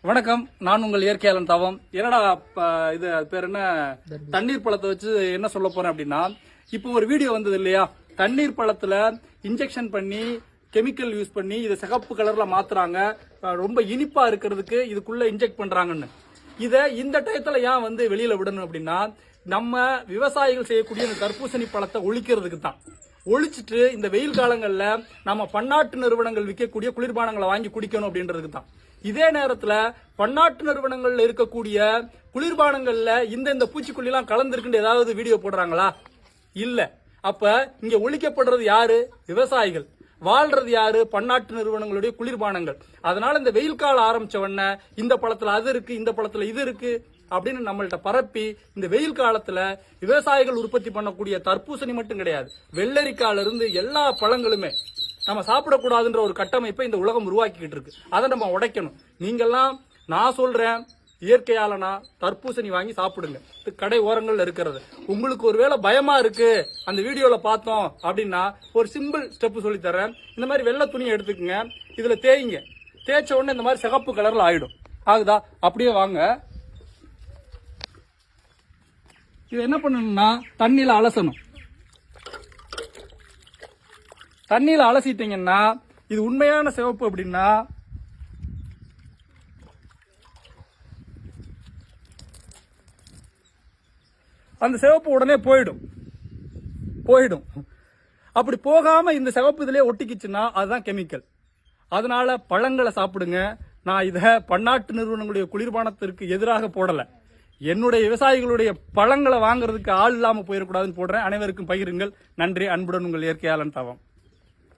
வணக்கம், நான் உங்கள் இயற்கையாளன் தவம். என்னடா இது பேர் என்ன, தண்ணீர் பழத்தை வச்சு என்ன சொல்ல போறேன் அப்படின்னா, இப்போ ஒரு வீடியோ வந்தது இல்லையா, தண்ணீர் பழத்துல இன்ஜெக்ஷன் பண்ணி கெமிக்கல் யூஸ் பண்ணி இதை சிகப்பு கலர்ல மாத்துறாங்க, ரொம்ப இனிப்பா இருக்கிறதுக்கு இதுக்குள்ள இன்ஜெக்ட் பண்றாங்கன்னு. இதை இந்த டயத்துல ஏன் வந்து வெளியில விடணும் அப்படின்னா, நம்ம விவசாயிகள் செய்யக்கூடிய இந்த தர்பூசணி பழத்தை ஒழிக்கிறதுக்கு தான். ஒழிச்சிட்டு இந்த வெயில் காலங்கள்ல நம்ம பன்னாட்டு நிறுவனங்கள் விற்கக்கூடிய குளிர்பானங்களை வாங்கி குடிக்கணும் அப்படின்றதுக்கு தான். இதே நேரத்துல பன்னாட்டு நிறுவனங்கள்ல இருக்கக்கூடிய குளிர்பானங்கள்ல இந்த பூச்சிக்கொல்லி எல்லாம் கலந்துருக்குன்னு ஏதாவது வீடியோ போடுறாங்களா? இல்ல. அப்ப இங்க ஒழிக்கப்படுறது யாரு? விவசாயிகள். வாழ்றது யாரு? பன்னாட்டு நிறுவனங்களுடைய குளிர்பானங்கள். அதனால இந்த வெயில் காலம் ஆரம்பிச்ச உடனே இந்த பழத்துல அது இருக்கு, இந்த பழத்துல இது இருக்கு அப்படின்னு நம்மள்ட்ட பரப்பி இந்த வெயில் காலத்துல விவசாயிகள் உற்பத்தி பண்ணக்கூடிய தர்பூசணி மட்டும் கிடையாது, வெள்ளரிக்கால இருந்து எல்லா பழங்களுமே நம்ம சாப்பிடக்கூடாதுன்ற ஒரு கட்டமைப்பை இந்த உலகம் உருவாக்கிக்கிட்டு இருக்கு. அதை நம்ம உடைக்கணும். நீங்கெல்லாம் நான் சொல்றேன், இயற்கையாலனா தர்பூசணி வாங்கி சாப்பிடுங்க, கடை ஓரங்கள்ல இருக்கிறது. உங்களுக்கு ஒருவேளை பயமா இருக்கு அந்த வீடியோல பார்த்தோம் அப்படின்னா ஒரு சிம்பிள் ஸ்டெப் சொல்லி தரேன். இந்த மாதிரி வெள்ளை துணியை எடுத்துக்கங்க, இதுல தேய்ங்க. தேய்ச்ச உடனே இந்த மாதிரி சிகப்பு கலர்ல ஆயிடும். ஆகுதா? அப்படியே வாங்க. இது என்ன பண்ணணும்னா தண்ணியில அலசணும். தண்ணியில அலசிட்டீங்கன்னா இது உண்மையான சிவப்பு அப்படின்னா அந்த சிவப்பு உடனே போயிடும். அப்படி போகாம இந்த சிவப்பு இதுலயே ஒட்டிக்கிச்சுன்னா அதுதான் கெமிக்கல். அதனால பழங்களை சாப்பிடுங்க. நான் இதை பன்னாட்டு நிறுவனங்களுடைய குளிர்பானத்திற்கு எதிராக போடல. என்னுடைய விவசாயிகளுடைய பழங்களை வாங்குறதுக்கு ஆள் இல்லாம போயிடக்கூடாதுன்னு போடுறேன். அனைவருக்கும் பகிருங்கள். நன்றி. அன்புடன் உங்கள் இயற்கையாளன் தவம்.